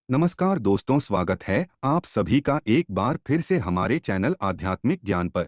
नमस्कार दोस्तों, स्वागत है आप सभी का एक बार फिर से हमारे चैनल आध्यात्मिक ज्ञान पर।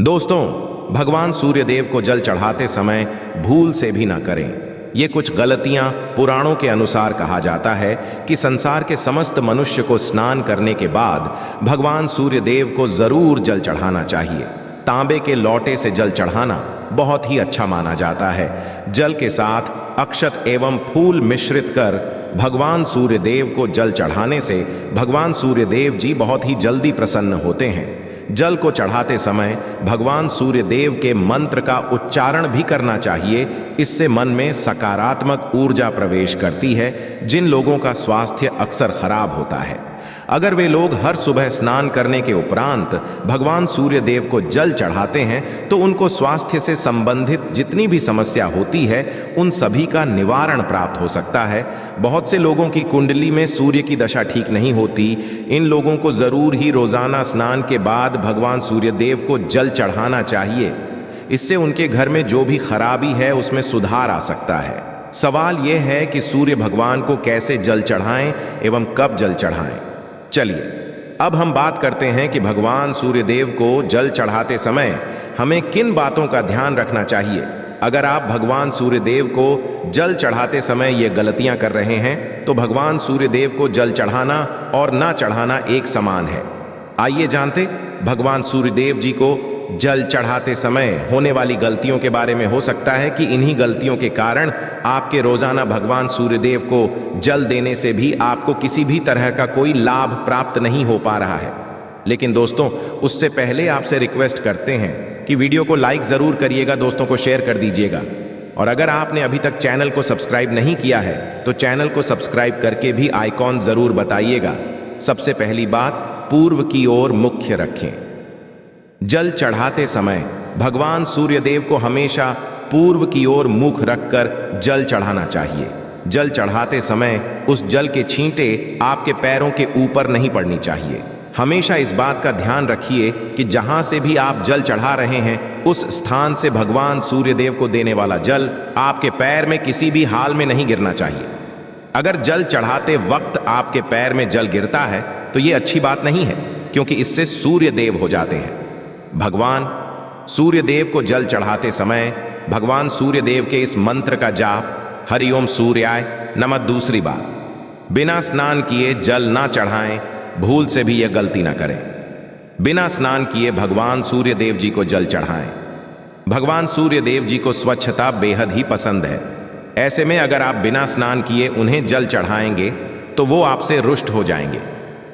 दोस्तों, भगवान सूर्यदेव को जल चढ़ाते समय भूल से भी ना करें। ये कुछ गलतियां पुराणों के अनुसार कहा जाता है कि संसार के समस्त मनुष्य को स्नान करने के बाद भगवान सूर्यदेव को जरूर जल चढ़ाना चाहिए। तांबे के लोटे से जल चढ़ाना बहुत ही अच्छा माना जाता है। जल के साथ अक्षत एवं फूल मिश्रित कर भगवान सूर्यदेव को जल चढ़ाने से भगवान सूर्यदेव जी बहुत ही जल्दी प्रसन्न होते हैं। जल को चढ़ाते समय भगवान सूर्यदेव के मंत्र का उच्चारण भी करना चाहिए। इससे मन में सकारात्मक ऊर्जा प्रवेश करती है। जिन लोगों का स्वास्थ्य अक्सर खराब होता है, अगर वे लोग हर सुबह स्नान करने के उपरांत भगवान सूर्यदेव को जल चढ़ाते हैं तो उनको स्वास्थ्य से संबंधित जितनी भी समस्या होती है उन सभी का निवारण प्राप्त हो सकता है। बहुत से लोगों की कुंडली में सूर्य की दशा ठीक नहीं होती। इन लोगों को जरूर ही रोजाना स्नान के बाद भगवान सूर्यदेव को जल चढ़ाना चाहिए। इससे उनके घर में जो भी खराबी है उसमें सुधार आ सकता है। सवाल यह है कि सूर्य भगवान को कैसे जल चढ़ाएं एवं कब जल चढ़ाएं। चलिए अब हम बात करते हैं कि भगवान सूर्यदेव को जल चढ़ाते समय हमें किन बातों का ध्यान रखना चाहिए। अगर आप भगवान सूर्यदेव को जल चढ़ाते समय ये गलतियां कर रहे हैं तो भगवान सूर्यदेव को जल चढ़ाना और ना चढ़ाना एक समान है। आइए जानते भगवान सूर्यदेव जी को जल चढ़ाते समय होने वाली गलतियों के बारे में। हो सकता है कि इन्हीं गलतियों के कारण आपके रोजाना भगवान सूर्यदेव को जल देने से भी आपको किसी भी तरह का कोई लाभ प्राप्त नहीं हो पा रहा है। लेकिन दोस्तों, उससे पहले आपसे रिक्वेस्ट करते हैं कि वीडियो को लाइक जरूर करिएगा, दोस्तों को शेयर कर दीजिएगा। और अगर आपने अभी तक चैनल को सब्सक्राइब नहीं किया है तो चैनल को सब्सक्राइब करके भी आइकॉन जरूर बताइएगा। सबसे पहली बात, पूर्व की ओर मुख्य रखें। जल चढ़ाते समय भगवान सूर्यदेव को हमेशा पूर्व की ओर मुख रखकर जल चढ़ाना चाहिए। जल चढ़ाते समय उस जल के छींटे आपके पैरों के ऊपर नहीं पड़नी चाहिए। हमेशा इस बात का ध्यान रखिए कि जहां से भी आप जल चढ़ा रहे हैं उस स्थान से भगवान सूर्यदेव को देने वाला जल आपके पैर में किसी भी हाल में नहीं गिरना चाहिए। अगर जल चढ़ाते वक्त आपके पैर में जल गिरता है तो ये अच्छी बात नहीं है, क्योंकि इससे सूर्यदेव हो जाते हैं। भगवान सूर्यदेव को जल चढ़ाते समय भगवान सूर्यदेव के इस मंत्र का जाप, हरिओम सूर्याय नमः। दूसरी बात, बिना स्नान किए जल ना चढ़ाएं। भूल से भी यह गलती ना करें। बिना स्नान किए भगवान सूर्यदेव जी को जल चढ़ाएं। भगवान सूर्यदेव जी को स्वच्छता बेहद ही पसंद है। ऐसे में अगर आप बिना स्नान किए उन्हें जल चढ़ाएंगे तो वो आपसे रुष्ट हो जाएंगे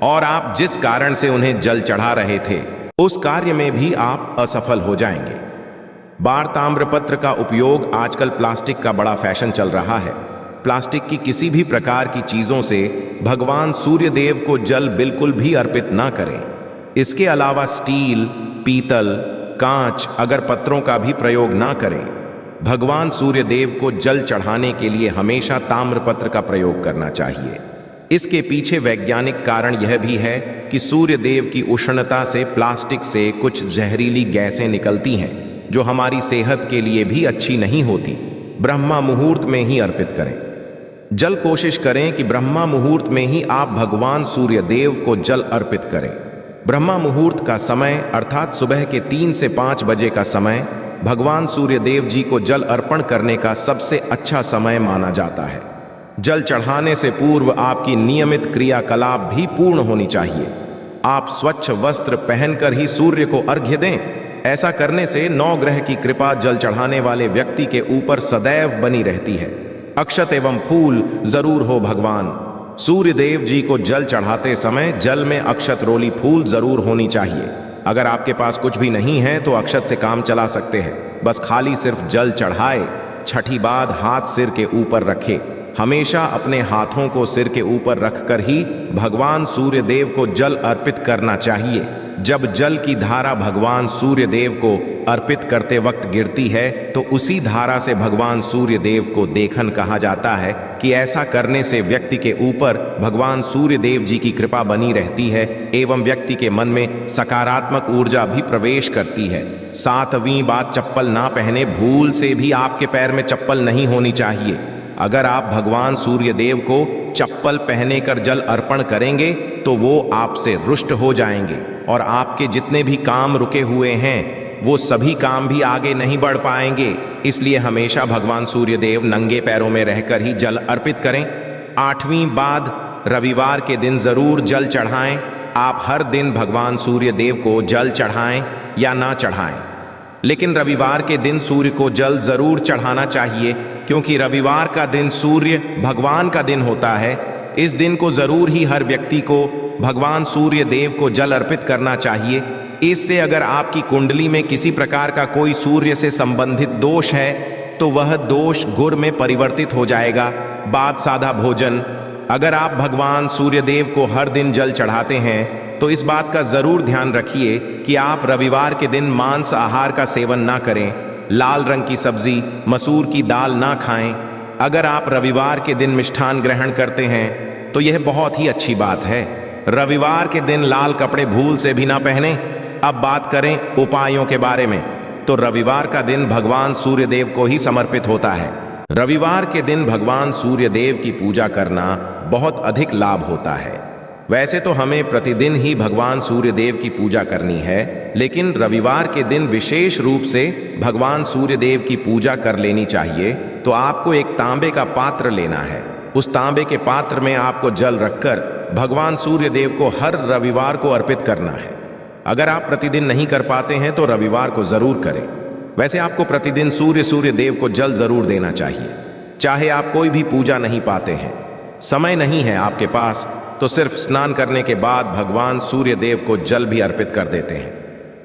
और आप जिस कारण से उन्हें जल चढ़ा रहे थे उस कार्य में भी आप असफल हो जाएंगे। बार ताम्रपत्र का उपयोग आजकल प्लास्टिक का बड़ा फैशन चल रहा है। प्लास्टिक की किसी भी प्रकार की चीजों से भगवान सूर्यदेव को जल बिल्कुल भी अर्पित ना करें। इसके अलावा स्टील, पीतल, कांच, अगर पत्रों का भी प्रयोग ना करें। भगवान सूर्यदेव को जल चढ़ाने के लिए हमेशा ताम्रपत्र का प्रयोग करना चाहिए। इसके पीछे वैज्ञानिक कारण यह भी है कि सूर्यदेव की उष्णता से प्लास्टिक से कुछ जहरीली गैसें निकलती हैं जो हमारी सेहत के लिए भी अच्छी नहीं होती। ब्रह्मा मुहूर्त में ही अर्पित करें जल। कोशिश करें कि ब्रह्मा मुहूर्त में ही आप भगवान सूर्यदेव को जल अर्पित करें। ब्रह्मा मुहूर्त का समय अर्थात सुबह के 3 से 5 बजे का समय भगवान सूर्यदेव जी को जल अर्पण करने का सबसे अच्छा समय माना जाता है। जल चढ़ाने से पूर्व आपकी नियमित क्रियाकलाप भी पूर्ण होनी चाहिए। आप स्वच्छ वस्त्र पहनकर ही सूर्य को अर्घ्य दें। ऐसा करने से 9 ग्रह की कृपा जल चढ़ाने वाले व्यक्ति के ऊपर सदैव बनी रहती है। अक्षत एवं फूल जरूर हो। भगवान सूर्यदेव जी को जल चढ़ाते समय जल में अक्षत रोली फूल जरूर होनी चाहिए। अगर आपके पास कुछ भी नहीं है तो अक्षत से काम चला सकते हैं। बस खाली सिर्फ जल चढ़ाए। छठी बात, हाथ सिर के ऊपर रखे। हमेशा अपने हाथों को सिर के ऊपर रखकर ही भगवान सूर्यदेव को जल अर्पित करना चाहिए। जब जल की धारा भगवान सूर्यदेव को अर्पित करते वक्त गिरती है तो उसी धारा से भगवान सूर्यदेव को देखन कहा जाता है कि ऐसा करने से व्यक्ति के ऊपर भगवान सूर्यदेव जी की कृपा बनी रहती है एवं व्यक्ति के मन में सकारात्मक ऊर्जा भी प्रवेश करती है। 7वीं बात, चप्पल ना पहने। भूल से भी आपके पैर में चप्पल नहीं होनी चाहिए। अगर आप भगवान सूर्यदेव को चप्पल पहने कर जल अर्पण करेंगे तो वो आपसे रुष्ट हो जाएंगे और आपके जितने भी काम रुके हुए हैं वो सभी काम भी आगे नहीं बढ़ पाएंगे। इसलिए हमेशा भगवान सूर्यदेव नंगे पैरों में रहकर ही जल अर्पित करें। 8वीं बात, रविवार के दिन जरूर जल चढ़ाएं। आप हर दिन भगवान सूर्यदेव को जल चढ़ाएं या ना चढ़ाएं, लेकिन रविवार के दिन सूर्य को जल जरूर चढ़ाना चाहिए, क्योंकि रविवार का दिन सूर्य भगवान का दिन होता है। इस दिन को जरूर ही हर व्यक्ति को भगवान सूर्य देव को जल अर्पित करना चाहिए। इससे अगर आपकी कुंडली में किसी प्रकार का कोई सूर्य से संबंधित दोष है तो वह दोष गुर में परिवर्तित हो जाएगा। बात सादा भोजन, अगर आप भगवान सूर्यदेव को हर दिन जल चढ़ाते हैं तो इस बात का जरूर ध्यान रखिए कि आप रविवार के दिन मांस आहार का सेवन ना करें, लाल रंग की सब्जी, मसूर की दाल ना खाएं। अगर आप रविवार के दिन मिष्ठान ग्रहण करते हैं तो यह बहुत ही अच्छी बात है। रविवार के दिन लाल कपड़े भूल से भी ना पहने। अब बात करें उपायों के बारे में, तो रविवार का दिन भगवान सूर्यदेव को ही समर्पित होता है। रविवार के दिन भगवान सूर्यदेव की पूजा करना बहुत अधिक लाभ होता है। वैसे तो हमें प्रतिदिन ही भगवान सूर्यदेव की पूजा करनी है, लेकिन रविवार के दिन विशेष रूप से भगवान सूर्यदेव की पूजा कर लेनी चाहिए। तो आपको एक तांबे का पात्र लेना है। उस तांबे के पात्र में आपको जल रखकर भगवान सूर्यदेव को हर रविवार को अर्पित करना है। अगर आप प्रतिदिन नहीं कर पाते हैं तो रविवार को जरूर करें। वैसे आपको प्रतिदिन सूर्य देव को जल जरूर देना चाहिए। चाहे आप कोई भी पूजा नहीं पाते हैं, समय नहीं है आपके पास, तो सिर्फ स्नान करने के बाद भगवान सूर्य देव को जल भी अर्पित कर देते हैं।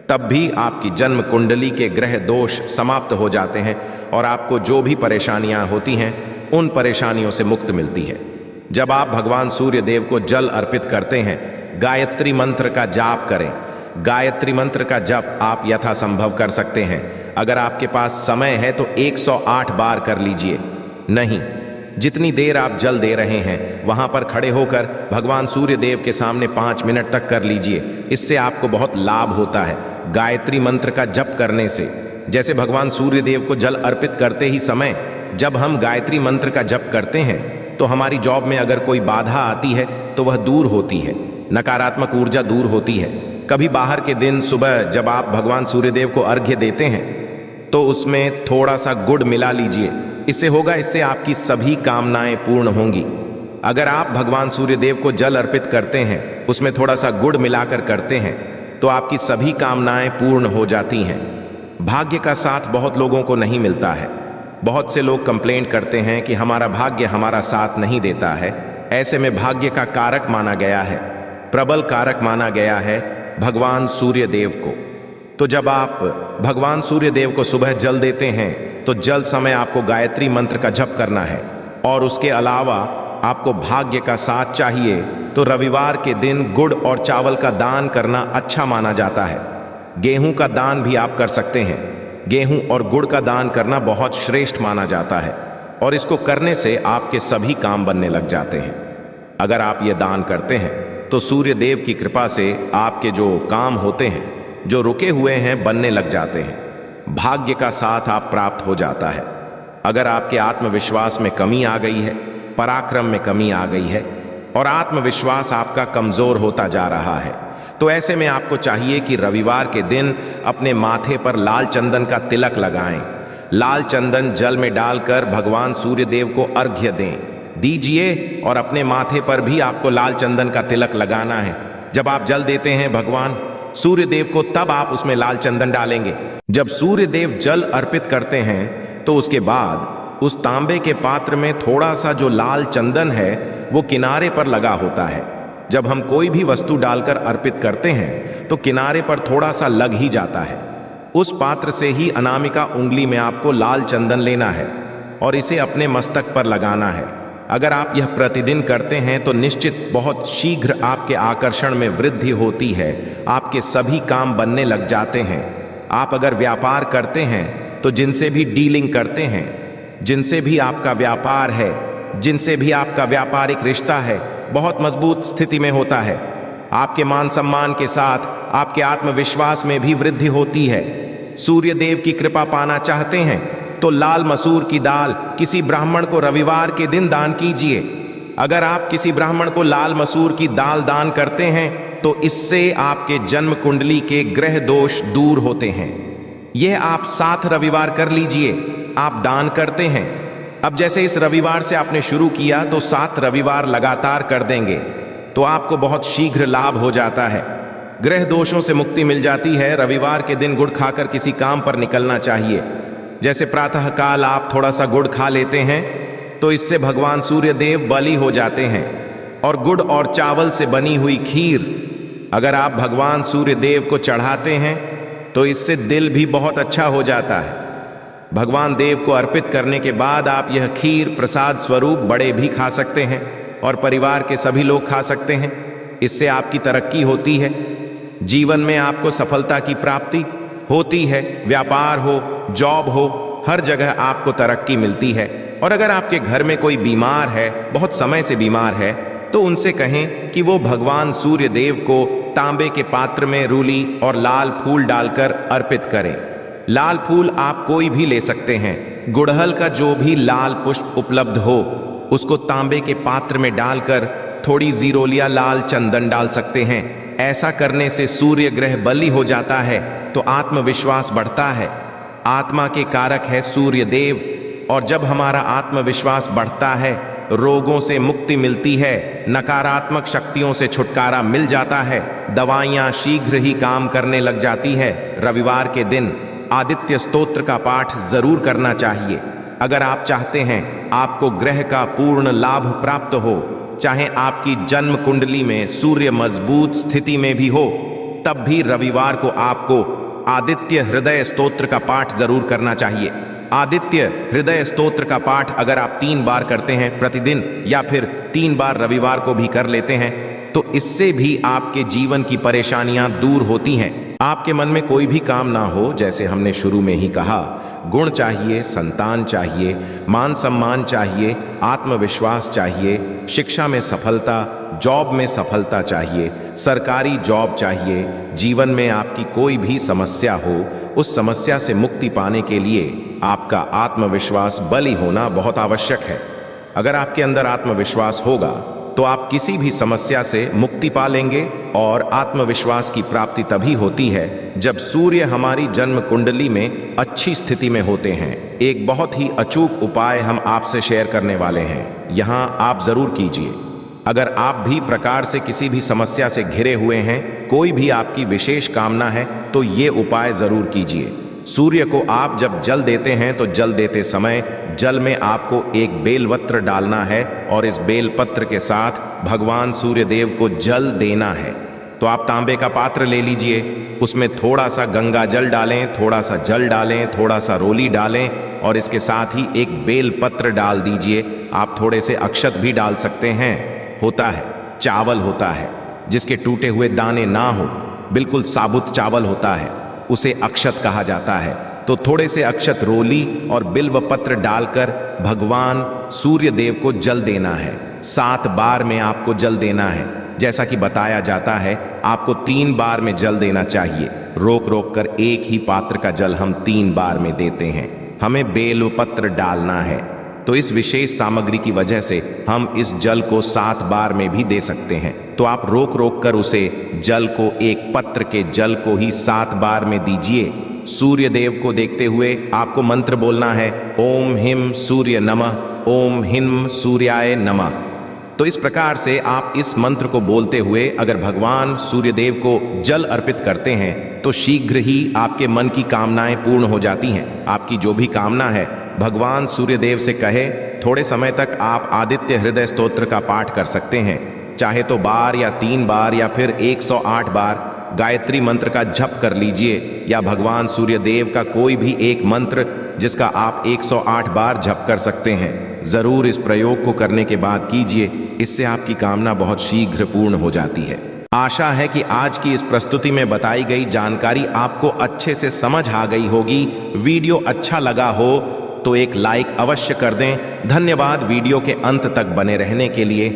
तब भी आपकी जन्म कुंडली के ग्रह दोष समाप्त हो जाते हैं और आपको जो भी परेशानियां होती हैं उन परेशानियों से मुक्ति मिलती है। जब आप भगवान सूर्य देव को जल अर्पित करते हैं, गायत्री मंत्र का जाप करें। गायत्री मंत्र का जप आप यथासंभव कर सकते हैं। अगर आपके पास समय है तो 108 बार कर लीजिए। नहीं, जितनी देर आप जल दे रहे हैं वहां पर खड़े होकर भगवान सूर्य देव के सामने 5 मिनट तक कर लीजिए। इससे आपको बहुत लाभ होता है। गायत्री मंत्र का जप करने से, जैसे भगवान सूर्य देव को जल अर्पित करते ही समय जब हम गायत्री मंत्र का जप करते हैं तो हमारी जॉब में अगर कोई बाधा आती है तो वह दूर होती है, नकारात्मक ऊर्जा दूर होती है। कभी बाहर के दिन सुबह जब आप भगवान सूर्यदेव को अर्घ्य देते हैं तो उसमें थोड़ा सा गुड़ मिला लीजिए। इससे आपकी सभी कामनाएं पूर्ण होंगी। अगर आप भगवान सूर्यदेव को जल अर्पित करते हैं, उसमें थोड़ा सा गुड़ मिलाकर करते हैं तो आपकी सभी कामनाएं पूर्ण हो जाती हैं। भाग्य का साथ बहुत लोगों को नहीं मिलता है। बहुत से लोग कंप्लेंट करते हैं कि हमारा भाग्य हमारा साथ नहीं देता है। ऐसे में भाग्य का कारक माना गया है, प्रबल कारक माना गया है भगवान सूर्यदेव को। तो जब आप भगवान सूर्यदेव को सुबह जल देते हैं तो जल समय आपको गायत्री मंत्र का जप करना है। और उसके अलावा आपको भाग्य का साथ चाहिए तो रविवार के दिन गुड़ और चावल का दान करना अच्छा माना जाता है। गेहूं का दान भी आप कर सकते हैं। गेहूं और गुड़ का दान करना बहुत श्रेष्ठ माना जाता है और इसको करने से आपके सभी काम बनने लग जाते हैं। अगर आप ये दान करते हैं तो सूर्य देव की कृपा से आपके जो काम होते हैं, जो रुके हुए हैं, बनने लग जाते हैं। भाग्य का साथ आप प्राप्त हो जाता है। अगर आपके आत्मविश्वास में कमी आ गई है, पराक्रम में कमी आ गई है और आत्मविश्वास आपका कमजोर होता जा रहा है, तो ऐसे में आपको चाहिए कि रविवार के दिन अपने माथे पर लाल चंदन का तिलक लगाएं। लाल चंदन जल में डालकर भगवान सूर्यदेव को अर्घ्य दीजिए और अपने माथे पर भी आपको लाल चंदन का तिलक लगाना है। जब आप जल देते हैं भगवान सूर्यदेव को, तब आप उसमें लाल चंदन डालेंगे। जब सूर्यदेव जल अर्पित करते हैं तो उसके बाद उस तांबे के पात्र में थोड़ा सा जो लाल चंदन है वो किनारे पर लगा होता है। जब हम कोई भी वस्तु डालकर अर्पित करते हैं तो किनारे पर थोड़ा सा लग ही जाता है। उस पात्र से ही अनामिका उंगली में आपको लाल चंदन लेना है और इसे अपने मस्तक पर लगाना है। अगर आप यह प्रतिदिन करते हैं तो निश्चित बहुत शीघ्र आपके आकर्षण में वृद्धि होती है। आपके सभी काम बनने लग जाते हैं। आप अगर व्यापार करते हैं तो जिनसे भी डीलिंग करते हैं, जिनसे भी आपका व्यापार है, जिनसे भी आपका व्यापारिक रिश्ता है, बहुत मजबूत स्थिति में होता है। आपके मान सम्मान के साथ आपके आत्मविश्वास में भी वृद्धि होती है। सूर्य देव की कृपा पाना चाहते हैं तो लाल मसूर की दाल किसी ब्राह्मण को रविवार के दिन दान कीजिए। अगर आप किसी ब्राह्मण को लाल मसूर की दाल दान करते हैं तो इससे आपके जन्म कुंडली के ग्रह दोष दूर होते हैं। यह आप 7 रविवार कर लीजिए, आप दान करते हैं। अब जैसे इस रविवार से आपने शुरू किया तो 7 रविवार लगातार कर देंगे तो आपको बहुत शीघ्र लाभ हो जाता है, ग्रह दोषों से मुक्ति मिल जाती है। रविवार के दिन गुड़ खाकर किसी काम पर निकलना चाहिए। जैसे प्रातःकाल आप थोड़ा सा गुड़ खा लेते हैं तो इससे भगवान सूर्य देव बली हो जाते हैं। और गुड़ और चावल से बनी हुई खीर अगर आप भगवान सूर्य देव को चढ़ाते हैं तो इससे दिल भी बहुत अच्छा हो जाता है। भगवान देव को अर्पित करने के बाद आप यह खीर प्रसाद स्वरूप बड़े भी खा सकते हैं और परिवार के सभी लोग खा सकते हैं। इससे आपकी तरक्की होती है, जीवन में आपको सफलता की प्राप्ति होती है। व्यापार हो, जॉब हो, हर जगह आपको तरक्की मिलती है। और अगर आपके घर में कोई बीमार है, बहुत समय से बीमार है, तो उनसे कहें कि वो भगवान सूर्य देव को तांबे के पात्र में रूली और लाल फूल डालकर अर्पित करें। लाल फूल आप कोई भी ले सकते हैं। गुड़हल का जो भी लाल पुष्प उपलब्ध हो उसको तांबे के पात्र में डालकर थोड़ी जीरोलिया लाल चंदन डाल सकते हैं। ऐसा करने से सूर्य ग्रह बली हो जाता है तो आत्मविश्वास बढ़ता है। आत्मा के कारक है सूर्य देव, और जब हमारा आत्मविश्वास बढ़ता है रोगों से मुक्ति मिलती है, नकारात्मक शक्तियों से छुटकारा मिल जाता है, दवाइयां शीघ्र ही काम करने लग जाती है। रविवार के दिन आदित्य स्तोत्र का पाठ जरूर करना चाहिए। अगर आप चाहते हैं आपको ग्रह का पूर्ण लाभ प्राप्त हो, चाहे आपकी जन्म कुंडली में सूर्य मजबूत स्थिति में भी हो, तब भी रविवार को आपको आदित्य हृदय स्तोत्र का पाठ जरूर करना चाहिए। आदित्य हृदय स्तोत्र का पाठ अगर आप 3 बार करते हैं प्रतिदिन या फिर 3 बार रविवार को भी कर लेते हैं तो इससे भी आपके जीवन की परेशानियां दूर होती हैं। आपके मन में कोई भी काम ना हो, जैसे हमने शुरू में ही कहा, गुण चाहिए, संतान चाहिए, मान सम्मान चाहिए, आत्मविश्वास चाहिए, शिक्षा में सफलता, जॉब में सफलता चाहिए, सरकारी जॉब चाहिए, जीवन में आपकी कोई भी समस्या हो, उस समस्या से मुक्ति पाने के लिए आपका आत्मविश्वास बली होना बहुत आवश्यक है। अगर आपके अंदर आत्मविश्वास होगा तो आप किसी भी समस्या से मुक्ति पा लेंगे। और आत्मविश्वास की प्राप्ति तभी होती है जब सूर्य हमारी जन्म कुंडली में अच्छी स्थिति में होते हैं। एक बहुत ही अचूक उपाय हम आपसे शेयर करने वाले हैं, यहां आप जरूर कीजिए। अगर आप भी प्रकार से किसी भी समस्या से घिरे हुए हैं, कोई भी आपकी विशेष कामना है, तो ये उपाय जरूर कीजिए। सूर्य को आप जब जल देते हैं तो जल देते समय जल में आपको एक बेलपत्र डालना है और इस बेलपत्र के साथ भगवान सूर्य देव को जल देना है। तो आप तांबे का पात्र ले लीजिए, उसमें थोड़ा सा गंगा जल डालें, थोड़ा सा जल डालें, थोड़ा सा रोली डालें और इसके साथ ही एक बेलपत्र डाल दीजिए। आप थोड़े से अक्षत भी डाल सकते हैं। होता है चावल होता है जिसके टूटे हुए दाने ना हो, बिल्कुल साबुत चावल होता है, उसे अक्षत कहा जाता है। तो थोड़े से अक्षत रोली और बिल्व पत्र डालकर भगवान सूर्य देव को जल देना है। 7 बार में आपको जल देना है। जैसा कि बताया जाता है आपको 3 बार में जल देना चाहिए। रोक रोक कर एक ही पात्र का जल हम 3 बार में देते हैं। हमें बेल पत्र डालना है। तो इस विशेष सामग्री की वजह से हम इस जल को 7 बार में भी दे सकते हैं। तो आप रोक रोक कर उसे जल को, एक पत्र के जल को ही 7 बार में दीजिए। सूर्य देव को देखते हुए आपको मंत्र बोलना है, ओम हिम सूर्य नमः, ओम हिम सूर्याय नमः। तो इस प्रकार से आप इस मंत्र को बोलते हुए अगर भगवान सूर्य देव को जल अर्पित करते हैं तो शीघ्र ही आपके मन की कामनाएं पूर्ण हो जाती हैं। आपकी जो भी कामना है भगवान सूर्य देव से कहे। थोड़े समय तक आप आदित्य हृदय स्तोत्र का पाठ कर सकते हैं, चाहे तो बार या 3 बार या फिर 108 बार गायत्री मंत्र का जप कर लीजिए, या भगवान सूर्य देव का कोई भी एक मंत्र जिसका आप 108 बार जप कर सकते हैं। जरूर इस प्रयोग को करने के बाद कीजिए, इससे आपकी कामना बहुत शीघ्र पूर्ण हो जाती है। आशा है कि आज की इस प्रस्तुति में बताई गई जानकारी आपको अच्छे से समझ आ गई होगी। वीडियो अच्छा लगा हो तो एक लाइक अवश्य कर दें। धन्यवाद वीडियो के अंत तक बने रहने के लिए।